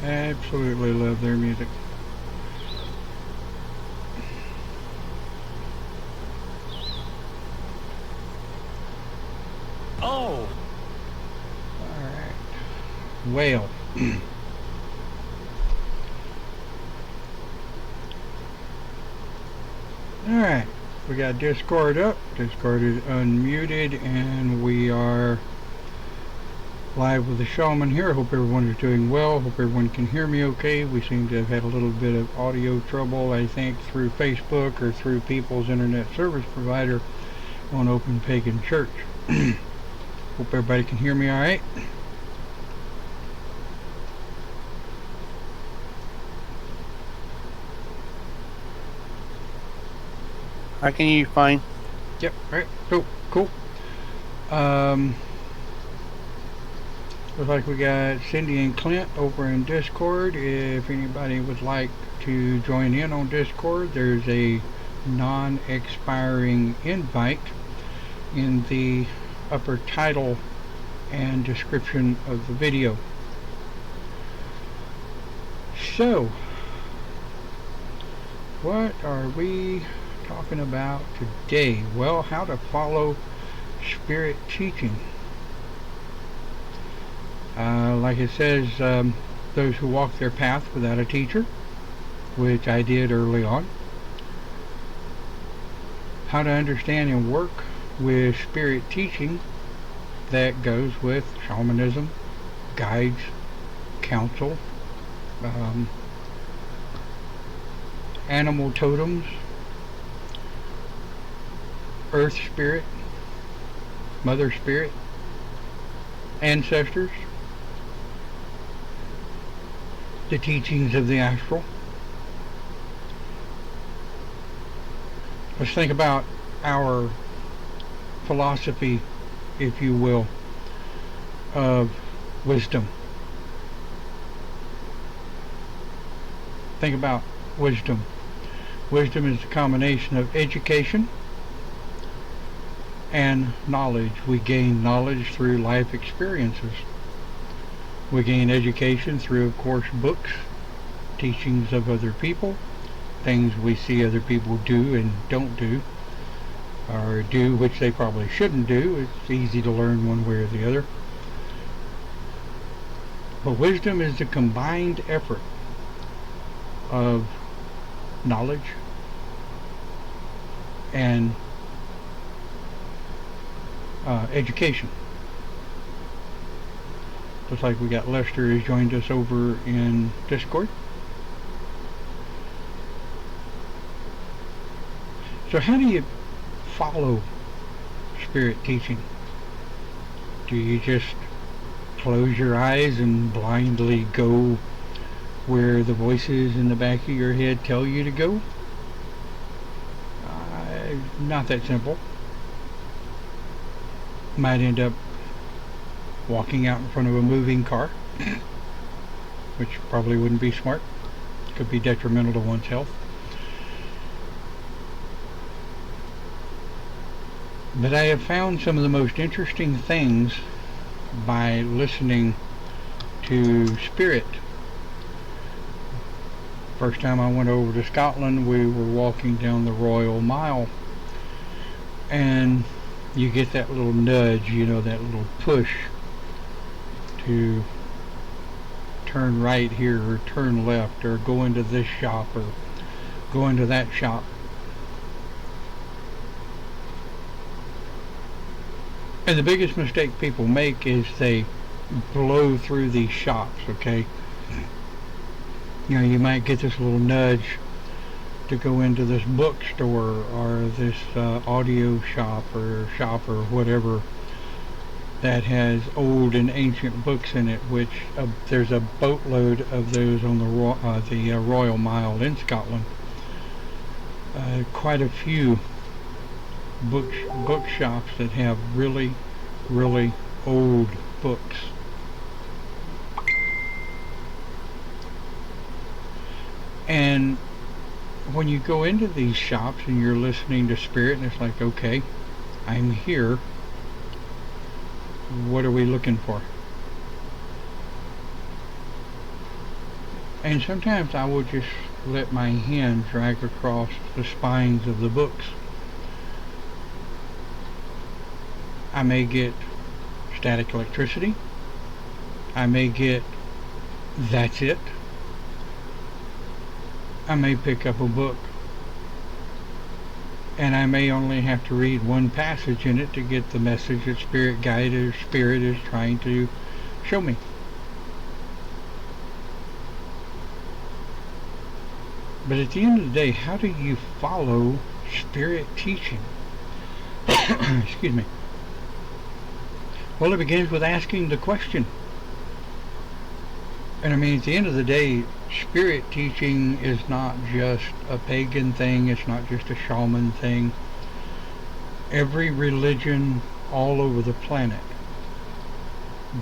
Absolutely love their music. Oh. Alright. Well. Alright. We got Discord up. Discord is unmuted, and we are live with the Shaman here. Hope everyone is doing well. Hope everyone can hear me okay. We seem to have had a little bit of audio trouble, I think, through Facebook or through people's internet service provider on Open Pagan Church. Hope everybody can hear me alright. I can hear you fine. Yep, alright, cool. Looks like we got Cindy and Clint over in Discord. If anybody would like to join in on Discord, there's a non-expiring invite in the upper title and description of the video. So, what are we talking about today? Well, how to follow spirit teaching. Like it says, those who walk their path without a teacher, which I did early on. How to understand and work with spirit teaching that goes with shamanism, guides, counsel, animal totems, earth spirit, mother spirit, ancestors, the teachings of the astral. Let's think about our philosophy, if you will, of wisdom. Think about wisdom. Wisdom is a combination of education and knowledge. We gain knowledge through life experiences. We gain education through, of course, books, teachings of other people, things we see other people do and don't do, or do which they probably shouldn't do. It's easy to learn one way or the other. But wisdom is the combined effort of knowledge and education. Looks like we got Lester has joined us over in Discord. So how do you follow spirit teaching? Do you just close your eyes and blindly go where the voices in the back of your head tell you to go? Not that simple. Might end up walking out in front of a moving car, which probably wouldn't be smart. Could be detrimental to one's health. But I have found some of the most interesting things by listening to spirit. First time I went over to Scotland, we were walking down the Royal Mile, and you get that little nudge, you know, that little push to turn right here or turn left or go into this shop or go into that shop. And the biggest mistake people make is they blow through these shops, okay? You know, you might get this little nudge to go into this bookstore or this audio shop or whatever that has old and ancient books in it, which there's a boatload of those on the Royal Mile in Scotland. Quite a few bookshops that have really, really old books. And when you go into these shops and you're listening to spirit, and it's like, okay, I'm here. What are we looking for? And sometimes I will just let my hand drag across the spines of the books. I may get static electricity. I may get that's it. I may pick up a book and I may only have to read one passage in it to get the message that Spirit Guide or Spirit is trying to show me. But at the end of the day, how do you follow Spirit teaching? Excuse me. Well, it begins with asking the question. And I mean, at the end of the day, Spirit teaching is not just a pagan thing. It's not just a shaman thing. Every religion all over the planet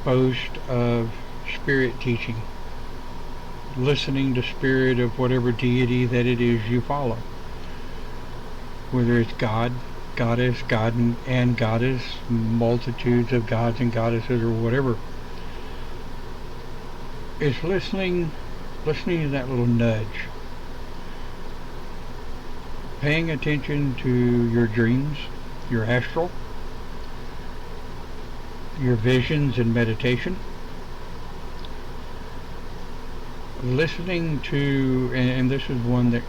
boasts of Spirit teaching. Listening to Spirit of whatever deity that it is you follow. Whether it's God, Goddess, God and Goddess, multitudes of gods and goddesses or whatever. It's listening to that little nudge. Paying attention to your dreams, your astral, your visions and meditation. Listening to, and this is one that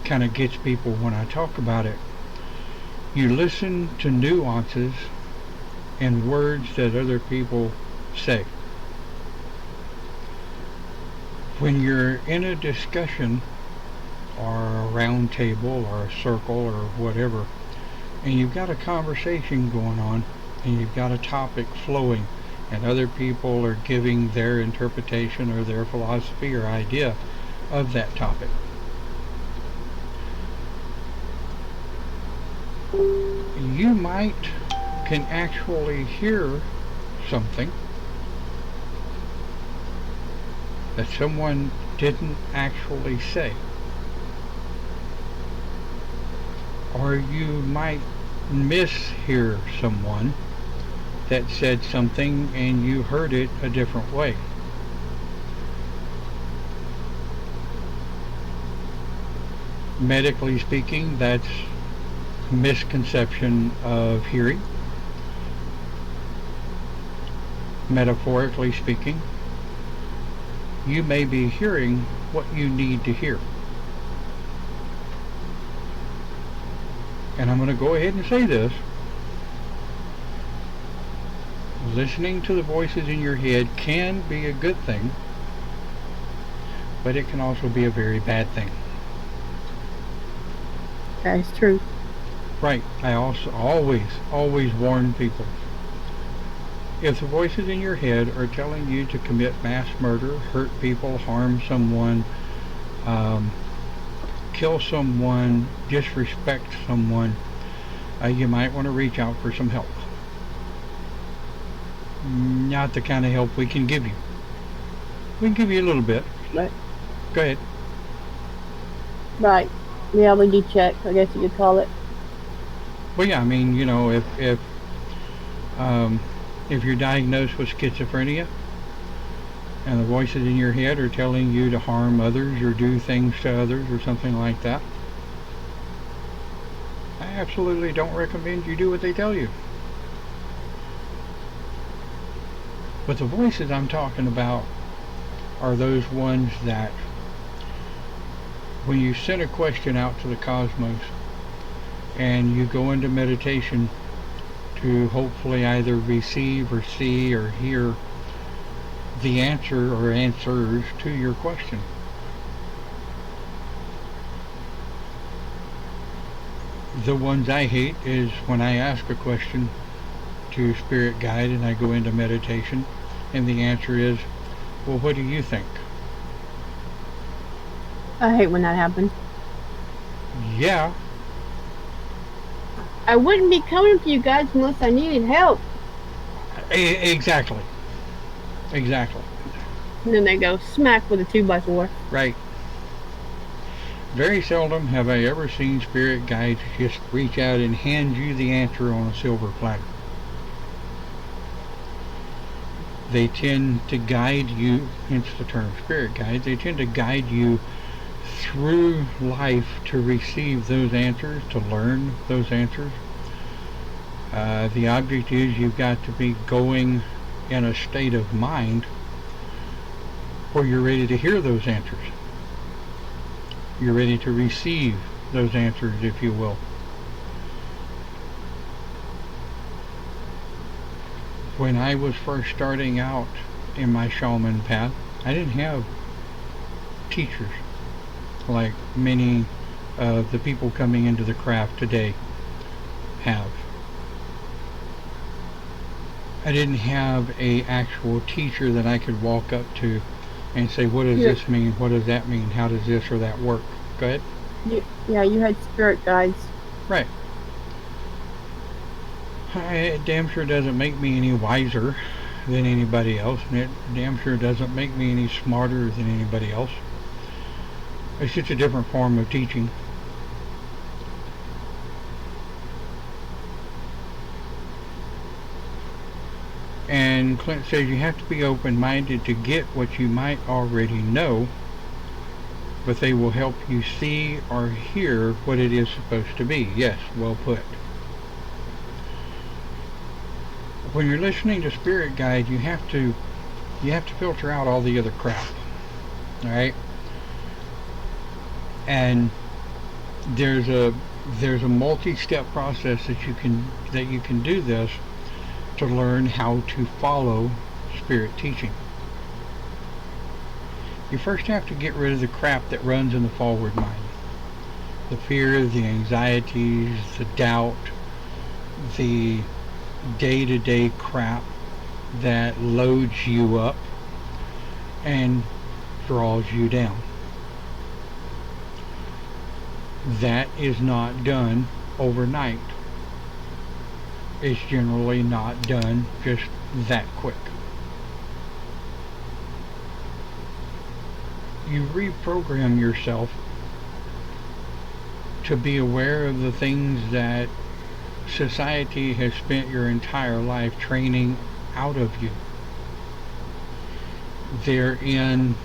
kind of gets people when I talk about it, you listen to nuances and words that other people say. When you're in a discussion or a round table or a circle or whatever, and you've got a conversation going on and you've got a topic flowing and other people are giving their interpretation or their philosophy or idea of that topic, you can actually hear something that someone didn't actually say. Or you might mishear someone that said something and you heard it a different way. Medically speaking, that's misconception of hearing. Metaphorically speaking, you may be hearing what you need to hear. And I'm going to go ahead and say this. Listening to the voices in your head can be a good thing, but it can also be a very bad thing. That is true. Right. I also always warn people. If the voices in your head are telling you to commit mass murder, hurt people, harm someone, kill someone, disrespect someone, you might want to reach out for some help. Not the kind of help we can give you. We can give you a little bit. Right. Go ahead. Right. Reality check, I guess you could call it. Well, yeah, I mean, you know, if you're diagnosed with schizophrenia and the voices in your head are telling you to harm others or do things to others or something like that, I absolutely don't recommend you do what they tell you. But the voices I'm talking about are those ones that when you send a question out to the cosmos and you go into meditation to hopefully either receive or see or hear the answer or answers to your question. The ones I hate is when I ask a question to Spirit Guide and I go into meditation and the answer is, well, what do you think? I hate when that happens. Yeah. I wouldn't be coming to you guys unless I needed help. Exactly. Exactly. And then they go smack with a 2x4. Right. Very seldom have I ever seen Spirit Guides just reach out and hand you the answer on a silver platter. They tend to guide you, hence the term spirit guides, they tend to guide you through life to receive those answers, to learn those answers. The object is you've got to be going in a state of mind where you're ready to hear those answers. You're ready to receive those answers, if you will. When I was first starting out in my shaman path, I didn't have teachers like many of the people coming into the craft today have. I didn't have a actual teacher that I could walk up to and say, what does this mean? What does that mean? How does this or that work? Go ahead. Yeah, you had spirit guides. Right. It damn sure doesn't make me any wiser than anybody else, and it damn sure doesn't make me any smarter than anybody else. It's just a different form of teaching. And Clint says you have to be open-minded to get what you might already know, but they will help you see or hear what it is supposed to be. Yes, well put. When you're listening to spirit guide, you have to filter out all the other crap. All right? And there's a multi-step process that you can do this to learn how to follow spirit teaching. You first have to get rid of the crap that runs in the forward mind. The fear, the anxieties, the doubt, the day-to-day crap that loads you up and draws you down. That is not done overnight. It's generally not done just that quick. You reprogram yourself to be aware of the things that society has spent your entire life training out of you. They're in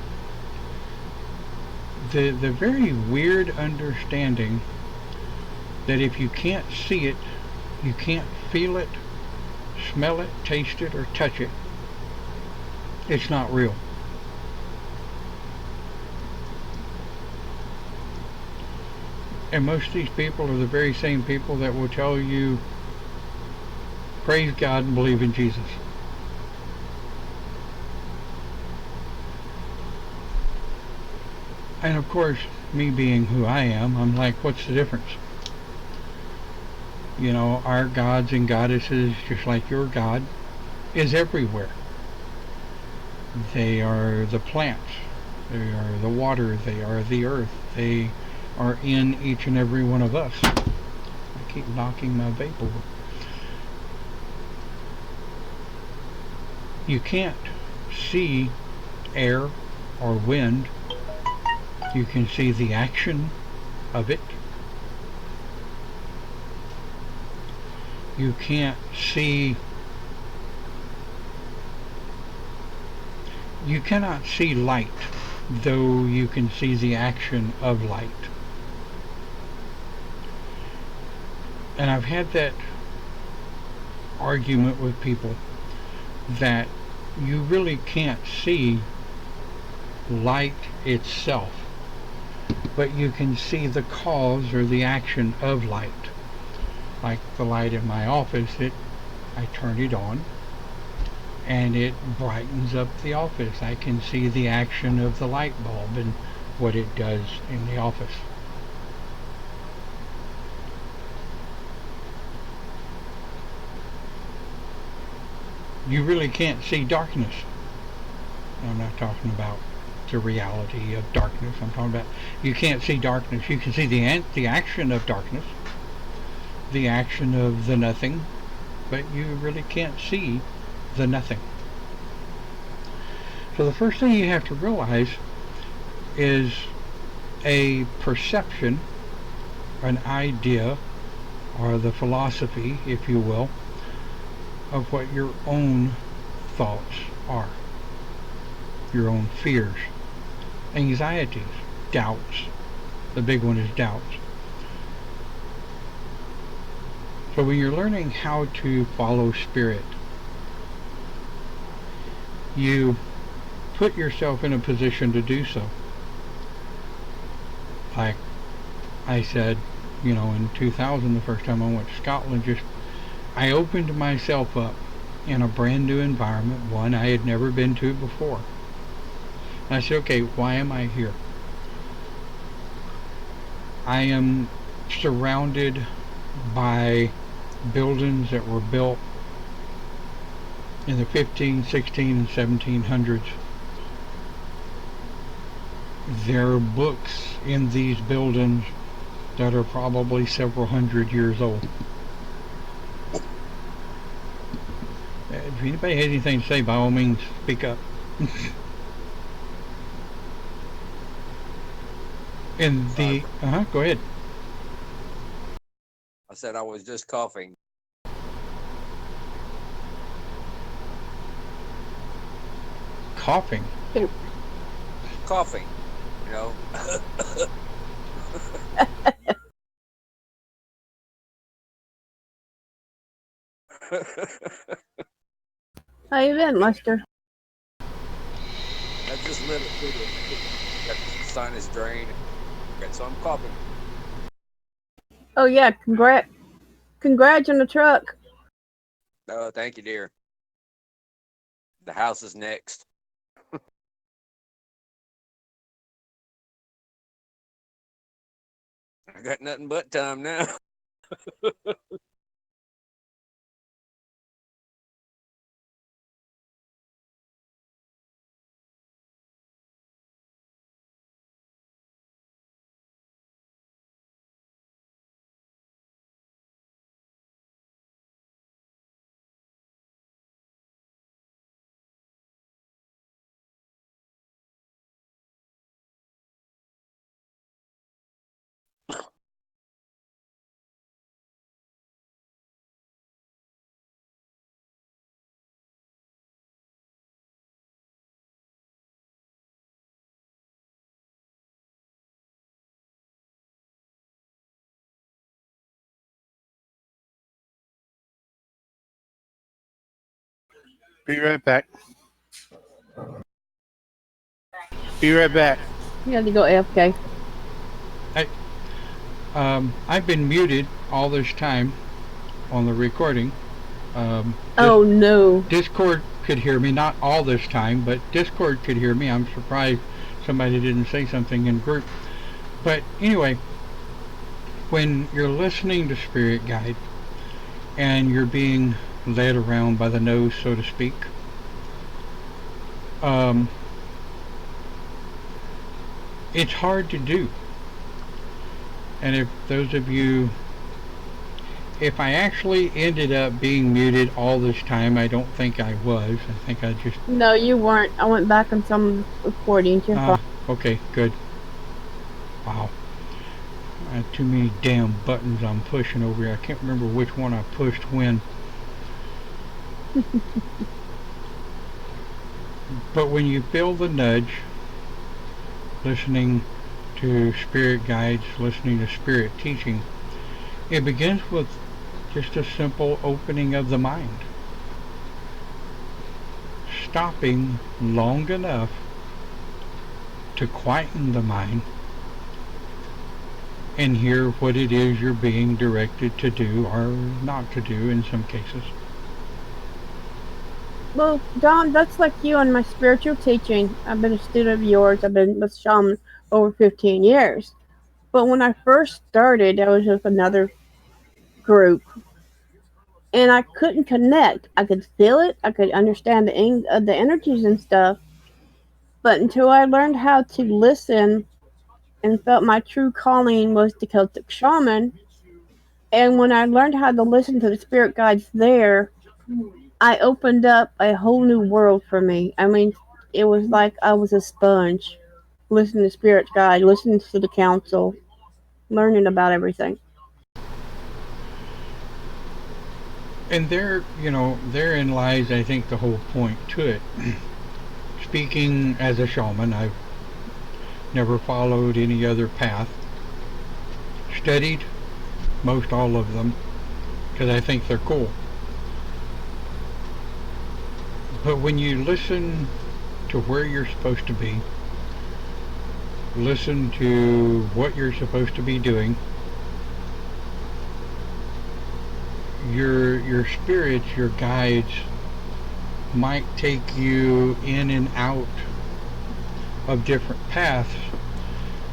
the very weird understanding that if you can't see it, you can't feel it, smell it, taste it, or touch it, it's not real. And most of these people are the very same people that will tell you, praise God and believe in Jesus. And of course, me being who I am, I'm like, what's the difference? You know, our gods and goddesses, just like your God, is everywhere. They are the plants, they are the water, they are the earth, they are in each and every one of us. I keep knocking my vape over. You can't see air or wind. You can see the action of it. You can't see, you cannot see light, though you can see the action of light. And I've had that argument with people that you really can't see light itself, but you can see the cause or the action of light. Like the light in my office, I turn it on and it brightens up the office. I can see the action of the light bulb and what it does in the office. You really can't see darkness. I'm not talking about the reality of darkness. I'm talking about you can't see darkness. You can see the action of darkness, the action of the nothing, but you really can't see the nothing. So the first thing you have to realize is a perception, an idea, or the philosophy, if you will, of what your own thoughts are, your own fears, anxieties, doubts. The big one is doubts. So when you're learning how to follow spirit, you put yourself in a position to do so. Like I said, in 2000, the first time I went to Scotland, I opened myself up in a brand new environment, one I had never been to before. And I said, okay, why am I here? I am surrounded by buildings that were built in the 15, 16, and 1700s. There are books in these buildings that are probably several hundred years old. If anybody has anything to say, by all means, speak up. And go ahead. I said I was just coughing. Coughing. Coughing, How you been, Lester? I just lit it. Got the sinus drain. So I'm coughing. Oh yeah, congrats on the truck. Oh, thank you, dear. The house is next. I got nothing but time now. Be right back. Be right back. You had to go AFK. I've been muted all this time on the recording. Oh no. Discord could hear me, not all this time, but Discord could hear me. I'm surprised somebody didn't say something in group. But anyway, when you're listening to Spirit Guide and you're being led around by the nose, so to speak, it's hard to do. And if those of you, if I actually ended up being muted all this time, I don't think I was. I think I just... No, you weren't. I went back on some recordings. You're fine. Okay, good. Wow. I have too many damn buttons I'm pushing over here. I can't remember which one I pushed when. But when you feel the nudge, listening to spirit guides, listening to spirit teaching, it begins with just a simple opening of the mind. Stopping long enough to quieten the mind and hear what it is you're being directed to do or not to do in some cases. Well, Don, that's like you and my spiritual teaching. I've been a student of yours. I've been with Shaman over 15 years. But when I first started, I was with another group. And I couldn't connect. I could feel it. I could understand the energies and stuff. But until I learned how to listen and felt my true calling was the Celtic Shaman, and when I learned how to listen to the spirit guides there, I opened up a whole new world for me. I mean, it was like I was a sponge, listening to spirit guide, listening to the council, learning about everything. And therein lies, I think, the whole point to it. Speaking as a shaman, I've never followed any other path. Studied most all of them because I think they're cool. But when you listen to where you're supposed to be, listen to what you're supposed to be doing, your spirits, your guides might take you in and out of different paths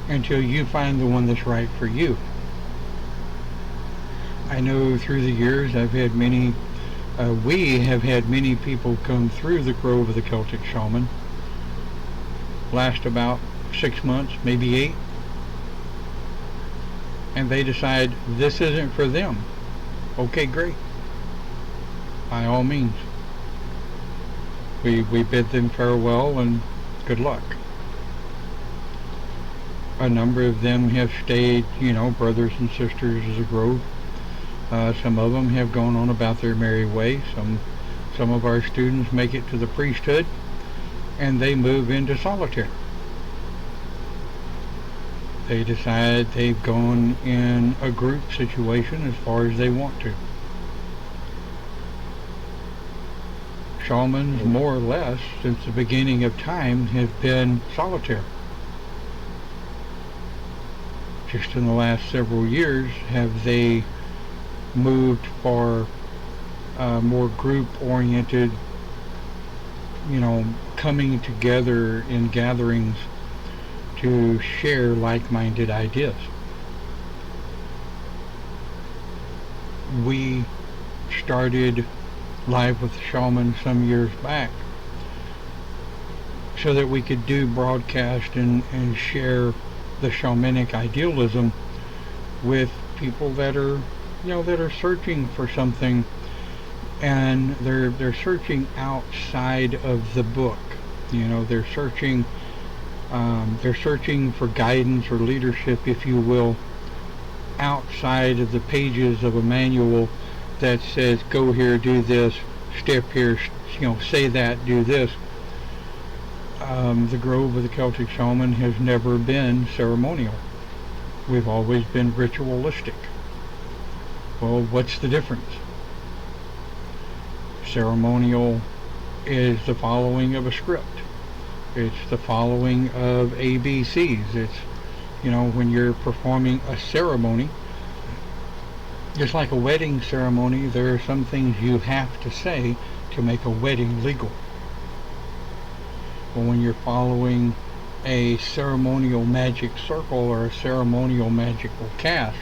until you find the one that's right for you. I know through the years I've had we have had many people come through the Grove of the Celtic Shaman, last about 6 months, maybe 8, and they decide this isn't for them. Okay, great. By all means. We bid them farewell and good luck. A number of them have stayed, brothers and sisters as a grove. Some of them have gone on about their merry way. Some of our students make it to the priesthood, and they move into solitary. They decide they've gone in a group situation as far as they want to. Shamans, more or less, since the beginning of time, have been solitary. Just in the last several years have they moved for more group-oriented, coming together in gatherings to share like-minded ideas. We started Live with the Shaman some years back so that we could do broadcast and share the shamanic idealism with people that are searching for something, and they're searching outside of the book. They're searching for guidance or leadership, if you will, outside of the pages of a manual that says go here, do this, step here, say that, do this. The Grove of the Celtic Shaman has never been ceremonial. We've always been ritualistic. Well, what's the difference? Ceremonial is the following of a script. It's the following of ABCs. It's, when you're performing a ceremony, just like a wedding ceremony, there are some things you have to say to make a wedding legal. But when you're following a ceremonial magic circle or a ceremonial magical cast,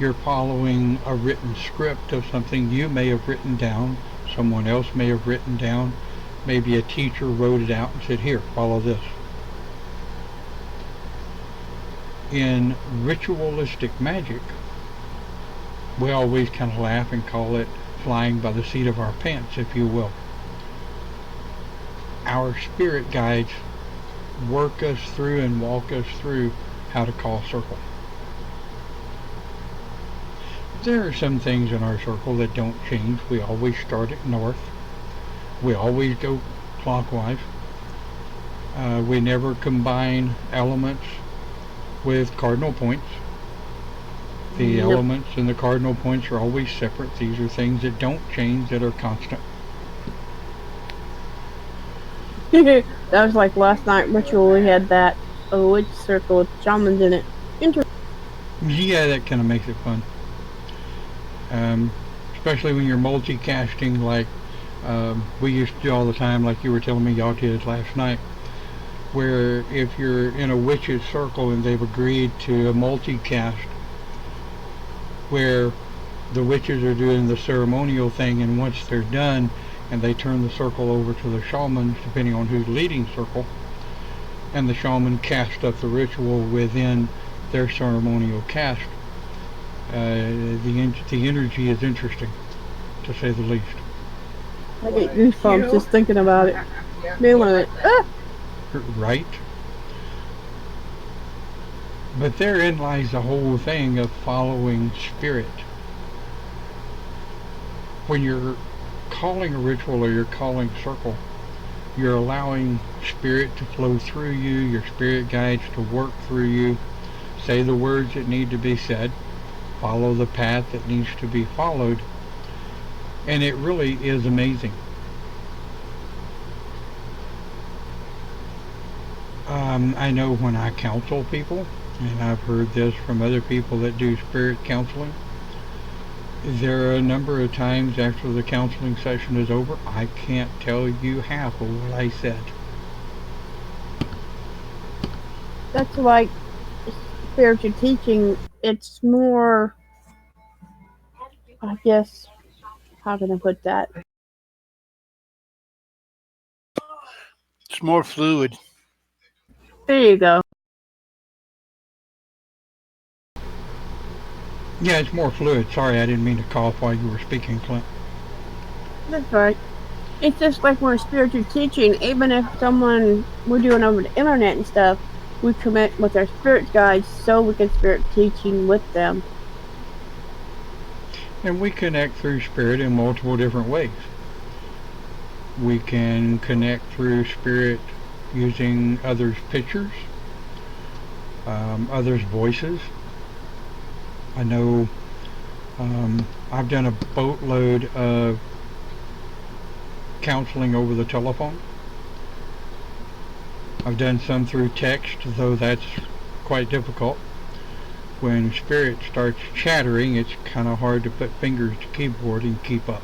you're following a written script of something you may have written down, someone else may have written down, maybe a teacher wrote it out and said, here, follow this. In ritualistic magic, we always kind of laugh and call it flying by the seat of our pants, if you will. Our spirit guides work us through and walk us through how to call circle. There are some things in our circle that don't change. We always start at north. We always go clockwise. We never combine elements with cardinal points. The elements and the cardinal points are always separate. These are things that don't change, that are constant. That was like last night ritual. We had that witch circle with shamans in it. Yeah, that kind of makes it fun. Especially when you're multicasting, like we used to do all the time, like you were telling me y'all did last night, where if you're in a witch's circle and they've agreed to a multicast where the witches are doing the ceremonial thing, and once they're done and they turn the circle over to the shamans, depending on who's leading circle, and the shaman cast up the ritual within their ceremonial cast, the energy is interesting, to say the least. I get goosebumps just thinking about it. Feeling it. Right? But therein lies the whole thing of following spirit. when you're calling a ritual or you're calling a circle, you're allowing spirit to flow through you, your spirit guides to work through you, say the words that need to be said, follow the path that needs to be followed, and it really is amazing. I know when I counsel people, and I've heard this from other people that do spirit counseling, there are a number of times after the counseling session is over, I can't tell you half of what I said. That's like spiritual teaching. It's more, I guess, how can I put that? It's more fluid. There you go. Yeah, it's more fluid. Sorry, I didn't mean to cough while you were speaking, Clint. That's right. It's just like we're spiritual teaching. Even if we're doing over the internet and stuff, we connect with our spirit guides so we can spirit teaching with them. And we connect through spirit in multiple different ways. We can connect through spirit using others' pictures, others' voices. I know I've done a boatload of counseling over the telephone. I've done some through text, though that's quite difficult. When spirit starts chattering, it's kind of hard to put fingers to keyboard and keep up.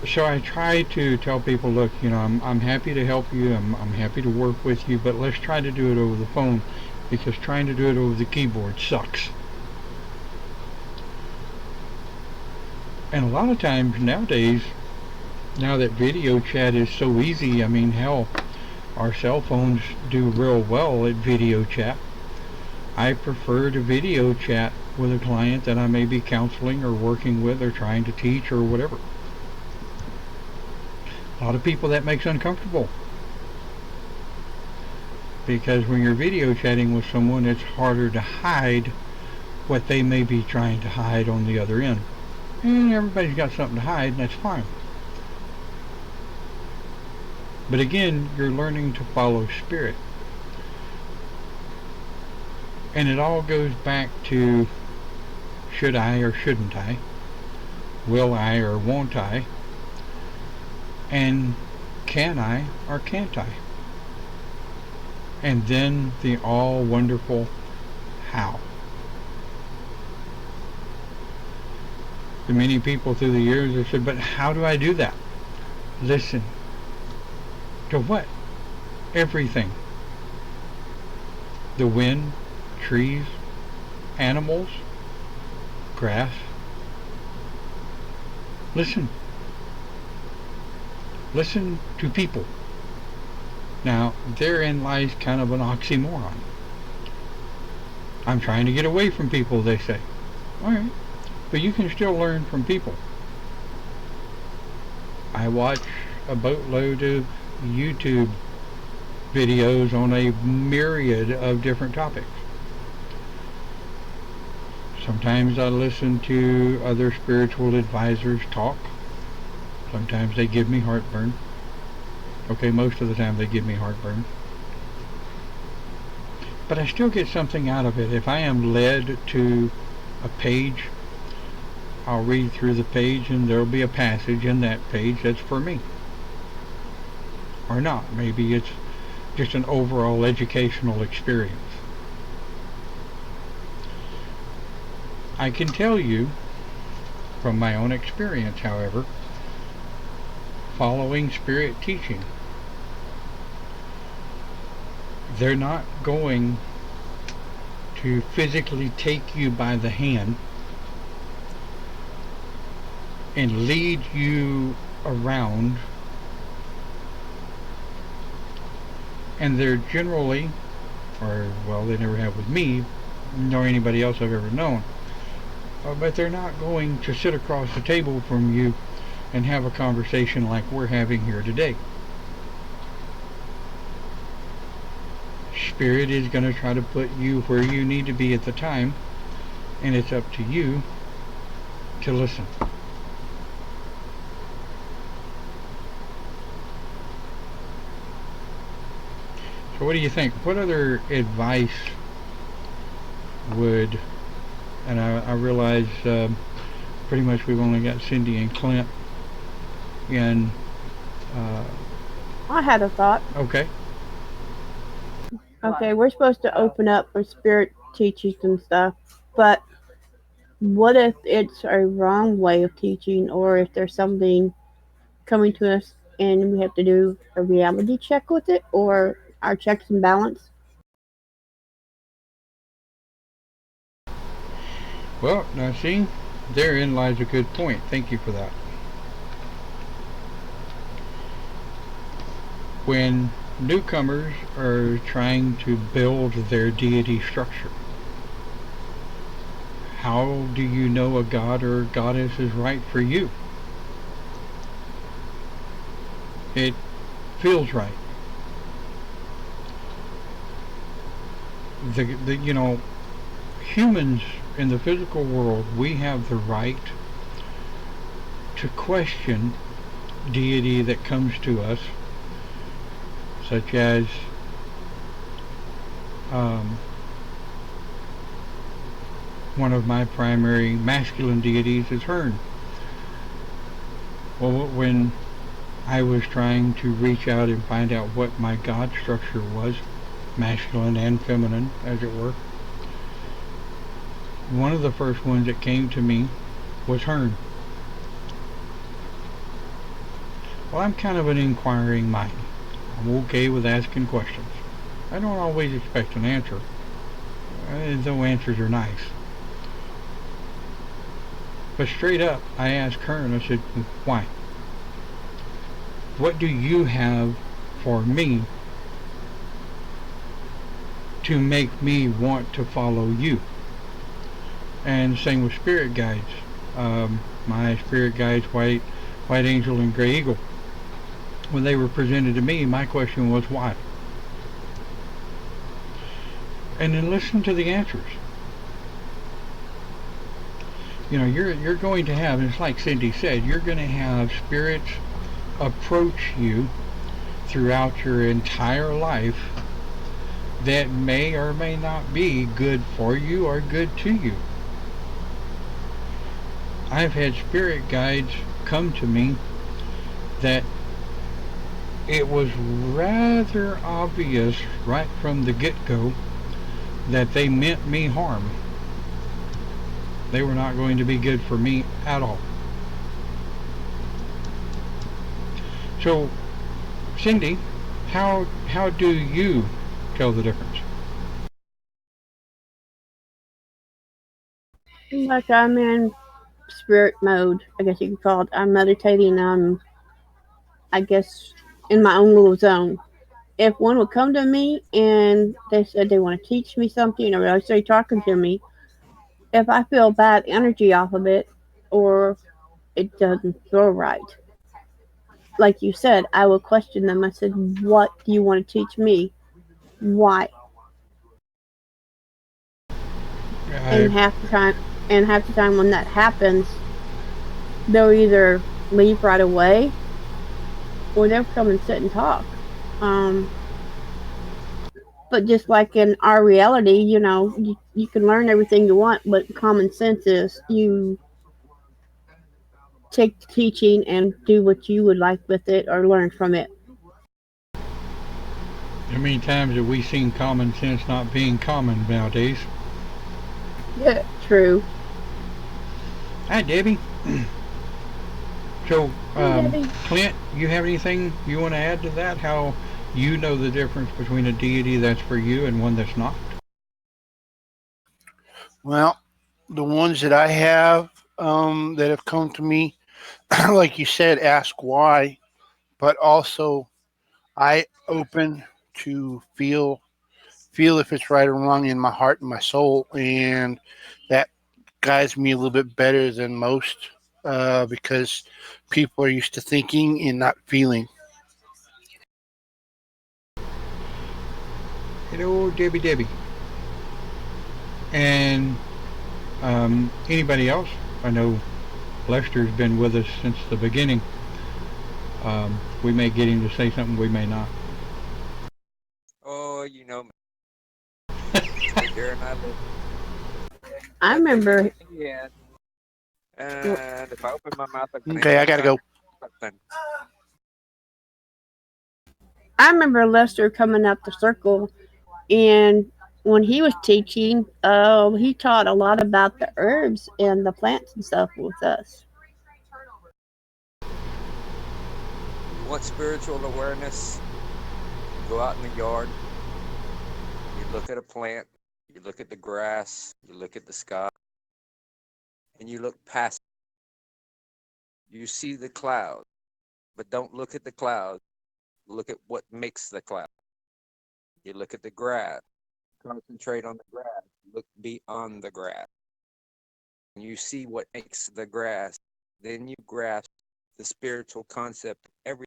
So I try to tell people, look, I'm happy to help you, I'm happy to work with you, but let's try to do it over the phone, because trying to do it over the keyboard sucks. And a lot of times nowadays, now that video chat is so easy, I mean, hell, our cell phones do real well at video chat. I prefer to video chat with a client that I may be counseling or working with or trying to teach or whatever. A lot of people that makes uncomfortable, because when you're video chatting with someone, it's harder to hide what they may be trying to hide on the other end. And everybody's got something to hide, and that's fine. But again, you're learning to follow spirit. And it all goes back to, should I or shouldn't I? Will I or won't I? And can I or can't I? And then the all wonderful how. To many people through the years have said, but how do I do that? Listen. To what? Everything. The wind, trees, animals, grass. Listen. Listen to people. Now, therein lies kind of an oxymoron. I'm trying to get away from people, they say. Alright, but you can still learn from people. I watch a boatload of YouTube videos on a myriad of different topics. Sometimes I listen to other spiritual advisors talk. Sometimes they give me heartburn. Okay, most of the time they give me heartburn. But I still get something out of it. If I am led to a page, I'll read through the page and there'll be a passage in that page that's for me. Or not. Maybe it's just an overall educational experience. I can tell you from my own experience, however, following spirit teaching, they're not going to physically take you by the hand and lead you around, and they're generally, or well, they never have with me nor anybody else I've ever known, but they're not going to sit across the table from you and have a conversation like we're having here today. Spirit is going to try to put you where you need to be at the time and it's up to you to listen. So what do you think? What other advice would, and I realize pretty much we've only got Cindy and Clint, and I had a thought. okay. Okay, we're supposed to open up for spirit teachings and stuff, but what if it's a wrong way of teaching, or if there's something coming to us and we have to do a reality check with it, or our checks and balance? Well, now see, therein lies a good point. Thank you for that. When newcomers are trying to build their deity structure, how do you know a god or a goddess is right for you? It feels right. You know, humans in the physical world, we have the right to question deity that comes to us, such as one of my primary masculine deities is Hearn. Well, when I was trying to reach out and find out what my god structure was, masculine and feminine, as it were, one of the first ones that came to me was Hearn. Well, I'm kind of an inquiring mind. I'm okay with asking questions. I don't always expect an answer, though answers are nice. But straight up, I asked Hearn, I said, why? What do you have for me to make me want to follow you? And same with spirit guides. My spirit guides, White Angel and Gray Eagle, when they were presented to me, my question was why? And then listen to the answers. You know, you're going to have, it's like Cindy said, you're going to have spirits approach you throughout your entire life that may or may not be good for you or good to you. I've had spirit guides come to me that it was rather obvious right from the get-go that they meant me harm. They were not going to be good for me at all. So, Cindy, how do you tell the difference? Like, I'm in spirit mode, I guess you could call it. I'm meditating. I guess, in my own little zone. If one would come to me and they said they want to teach me something, or they say talking to me, if I feel bad energy off of it, or it doesn't feel right, like you said, I will question them. I said, "What do you want to teach me? Why?" I, And half the time when that happens, they'll either leave right away, or they'll come and sit and talk. Um, but just like in our reality, you can learn everything you want, but common sense is you take the teaching and do what you would like with it or learn from it. how many times have we seen common sense not being common nowadays? Yeah, true. Hi, Debbie. So, Hey, Debbie. Clint, you have anything you want to add to that? How you know the difference between a deity that's for you and one that's not? Well, the ones that I have that have come to me, like you said, ask why, but also I open to feel if it's right or wrong in my heart and my soul, and that guides me a little bit better than most because people are used to thinking and not feeling. Hello, Debbie. And Anybody else? I know Lester's been with us since the beginning. We may get him to say something, we may not. Oh, you know me. Sit there and I listen. I remember. Yeah. And if I open my mouth, I'm gonna Okay, I gotta go. something. I remember Lester coming out the circle, and when he was teaching, he taught a lot about the herbs and the plants and stuff with us. You want spiritual awareness? You go out in the yard, you look at a plant, you look at the grass, you look at the sky, and you look past it. You see the cloud, but don't look at the cloud. Look at what makes the cloud. You look at the grass, concentrate on the grass, look beyond the grass. You see what makes the grass, then you grasp the spiritual concept of everything.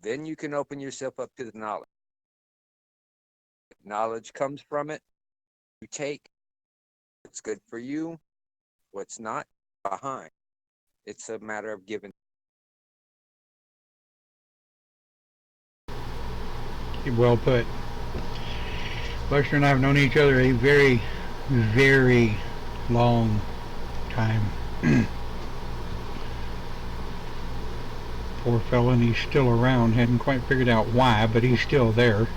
Then you can open yourself up to the knowledge. If knowledge comes from it, you take what's good for you, what's not, behind. It's a matter of giving. Well put. Lester and I have known each other a very, very long time. Poor fella, and he's still around. Hadn't quite figured out why, but he's still there.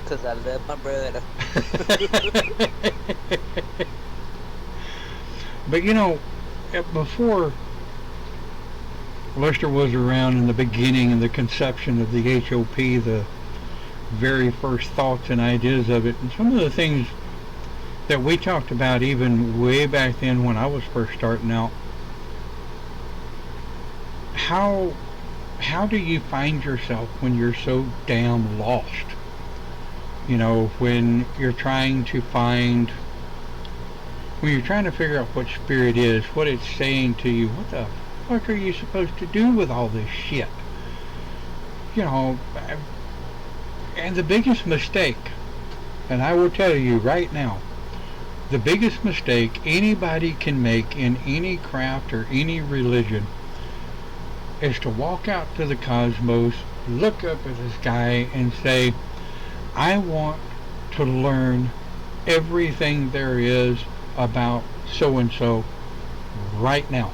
Because I love my brother. But you know, before Lester was around in the beginning and the conception of the HOP, the very first thoughts and ideas of it, and some of the things that we talked about even way back then when I was first starting out. How do you find yourself when you're so damn lost? You know, when you're trying to figure out what spirit is, what it's saying to you, what the fuck are you supposed to do with all this shit? You know, and the biggest mistake, and I will tell you right now, the biggest mistake anybody can make in any craft or any religion is to walk out to the cosmos, look up at the sky, and say, I want to learn everything there is about so-and-so right now.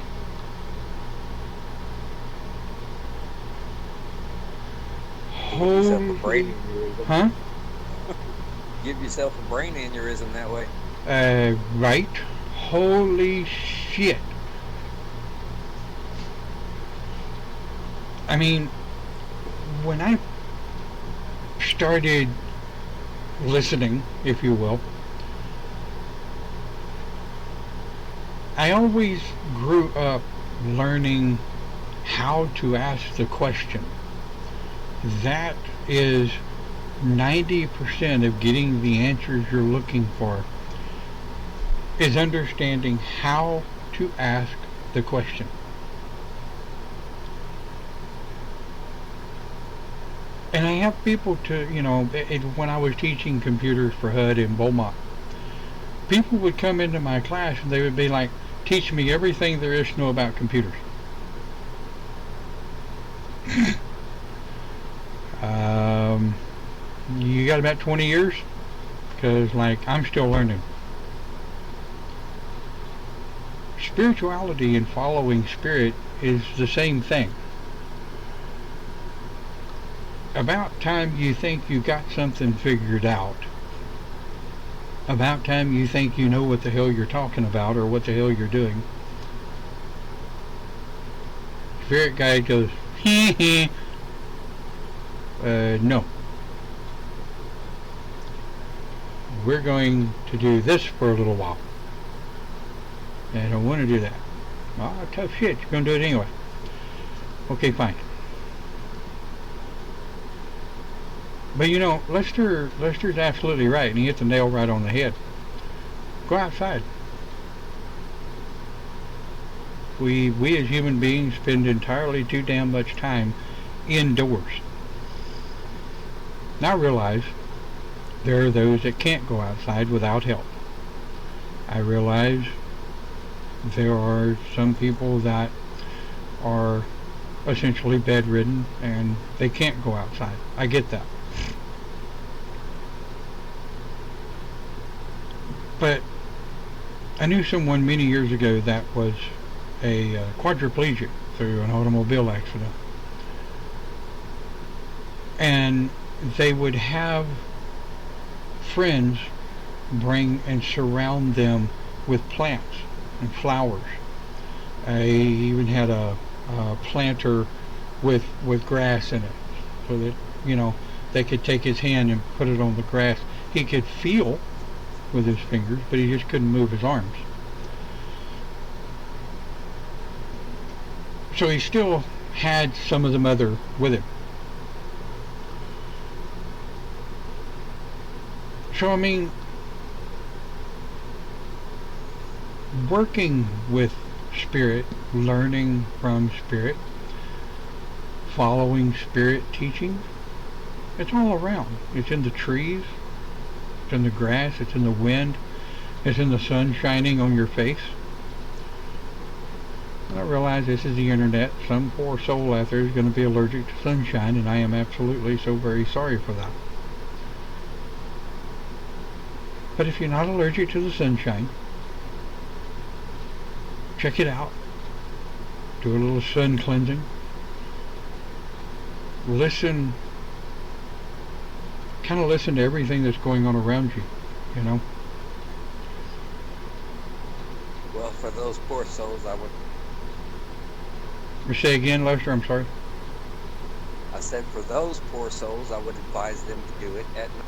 Give yourself a brain aneurysm. Huh? Give yourself a brain aneurysm that way. Right. Holy shit. I mean, when I started listening, if you will, I always grew up learning how to ask the question. That is 90% of getting the answers you're looking for, is understanding how to ask the question. And I have people to, you know, when I was teaching computers for HUD in Beaumont, people would come into my class and they would be like, teach me everything there is to know about computers. You got about 20 years? Because, like, I'm still learning. Spirituality and following spirit is the same thing. About time you think you got something figured out. About time you think you know what the hell you're talking about or what the hell you're doing. Spirit guide goes, hee hee. No. We're going to do this for a little while. And I don't want to do that. Oh, tough shit. You're going to do it anyway. Okay, fine. But you know, Lester's absolutely right, and he hit the nail right on the head. Go outside. We as human beings spend entirely too damn much time indoors. Now realize There are those that can't go outside without help. I realize there are some people that are essentially bedridden and they can't go outside. I get that. But I knew someone many years ago that was a quadriplegic through an automobile accident. And they would have friends bring and surround them with plants and flowers. I even had a planter with grass in it, so that they could take his hand and put it on the grass. He could feel with his fingers, but he just couldn't move his arms. So he still had some of the mother with him. So I mean, working with spirit, learning from spirit, following spirit teachings, it's all around. It's in the trees, it's in the grass, it's in the wind, it's in the sun shining on your face. I realize this is the internet. Some poor soul out there is going to be allergic to sunshine, and I am absolutely so very sorry for that. But if you're not allergic to the sunshine, check it out. Do a little sun cleansing. Listen, kind of listen to everything that's going on around you, you know. Well, for those poor souls, I would. You say again, Lester, I'm sorry. I said for those poor souls, I would advise them to do it at night.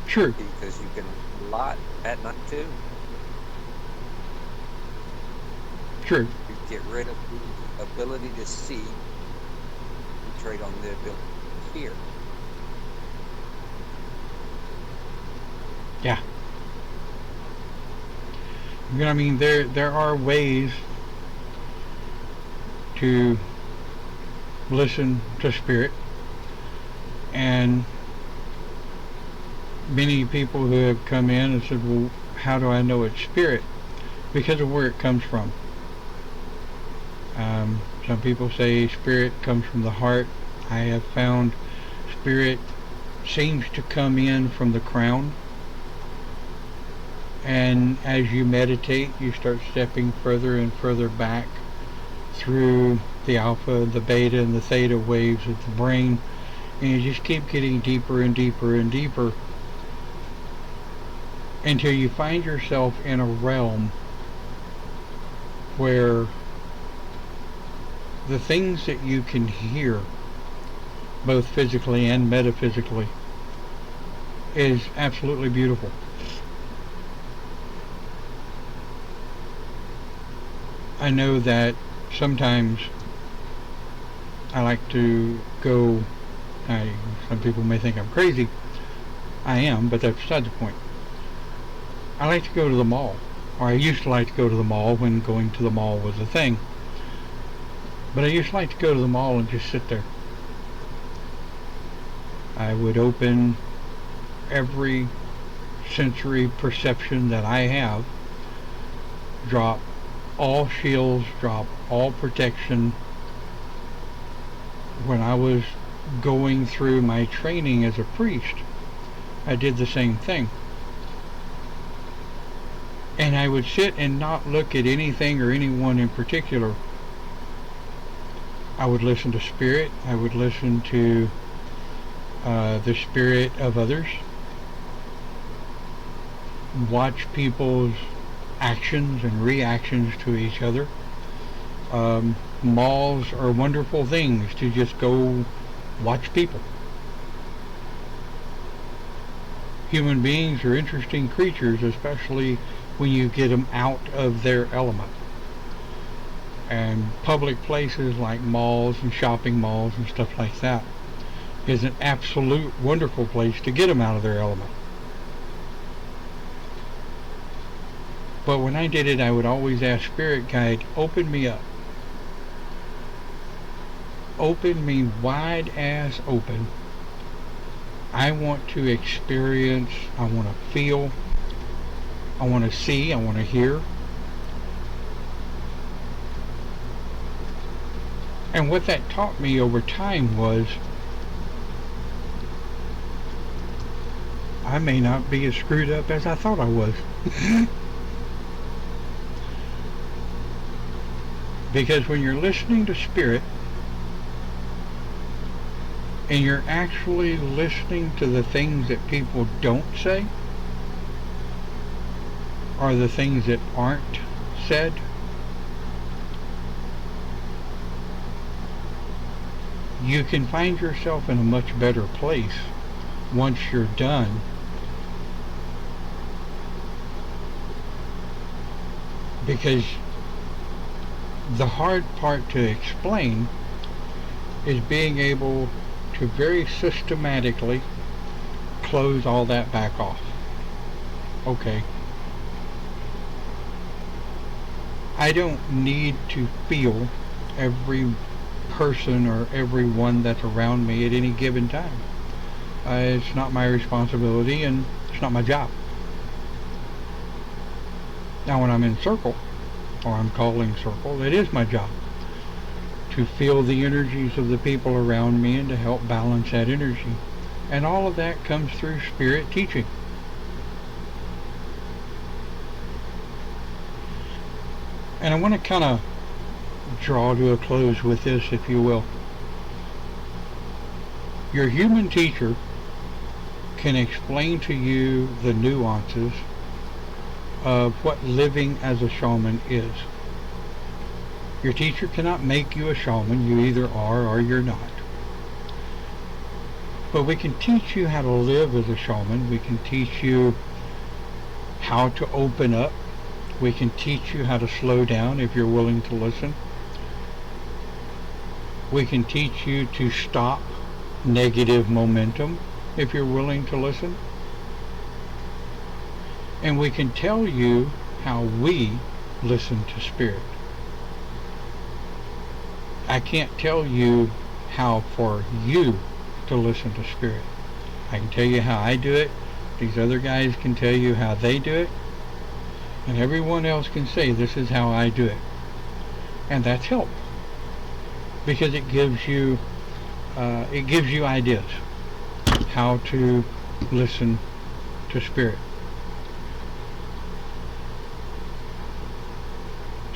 Sure. Because you can lot at night too. Sure. You get rid of the ability to see and trade on the ability to hear. Yeah. You know, I mean, there are ways to listen to spirit, and many people who have come in and said, well, how do I know it's spirit? Because of where it comes from. Some people say spirit comes from the heart. I have found spirit seems to come in from the crown, and as you meditate, you start stepping further and further back through the alpha, the beta, and the theta waves of the brain, and you just keep getting deeper and deeper and deeper until you find yourself in a realm where the things that you can hear, both physically and metaphysically, is absolutely beautiful. I know that sometimes I like to go, some people may think I'm crazy. I am, but that's beside the point. I like to go to the mall, or I used to like to go to the mall when going to the mall was a thing. But I used to like to go to the mall and just sit there. I would open every sensory perception that I have, drop all shields, drop all protection. When I was going through my training as a priest, I did the same thing. And I would sit and not look at anything or anyone in particular. I would listen to spirit. I would listen to the spirit of others. Watch people's actions and reactions to each other. Malls are wonderful things to just go watch people. Human beings are interesting creatures, especially when you get them out of their element. And public places like malls and shopping malls and stuff like that is an absolute wonderful place to get them out of their element. But when I did it, I would always ask Spirit Guide, open me up. Open me wide ass open I want to experience, I want to feel, I want to see, I want to hear. And what that taught me over time was I may not be as screwed up as I thought I was. Because when you're listening to spirit and you're actually listening to the things that people don't say or the things that aren't said, you can find yourself in a much better place once you're done. Because the hard part to explain is being able to very systematically close all that back off. Okay. I don't need to feel every person or everyone that's around me at any given time. It's not my responsibility and it's not my job. Now when I'm in circle, or I'm calling circle, it is my job to feel the energies of the people around me and to help balance that energy. And all of that comes through spirit teaching. And I want to kind of draw to a close with this, if you will. Your human teacher can explain to you the nuances of what living as a shaman is. Your teacher cannot make you a shaman. You either are or you're not. But we can teach you how to live as a shaman. We can teach you how to open up. We can teach you how to slow down if you're willing to listen. We can teach you to stop negative momentum if you're willing to listen. And we can tell you how we listen to spirit. I can't tell you how for you to listen to spirit. I can tell you how I do it. These other guys can tell you how they do it. And everyone else can say this is how I do it. And that's help. Because it gives you ideas how to listen to spirit.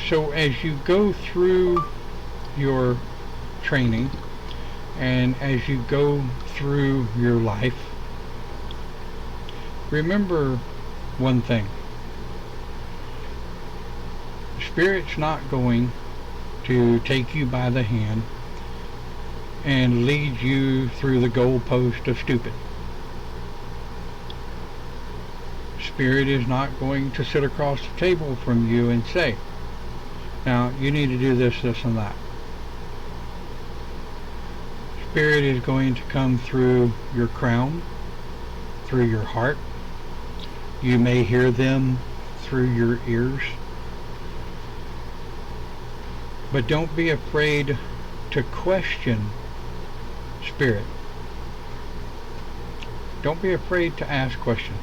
So as you go through your training and as you go through your life, remember one thing. Spirit's not going to take you by the hand and lead you through the goalpost of stupid. Spirit is not going to sit across the table from you and say, now you need to do this, this, and that. Spirit is going to come through your crown, through your heart. You may hear them through your ears. But don't be afraid to question spirit. Don't be afraid to ask questions.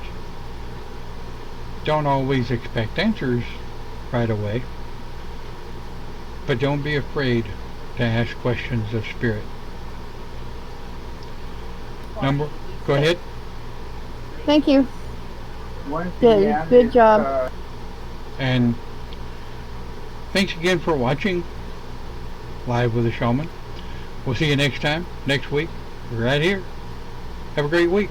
Don't always expect answers right away. But don't be afraid to ask questions of spirit. Go ahead. Thank you. Good job. And thanks again for watching Live with a Shaman. We'll see you next time, next week, right here. Have a great week.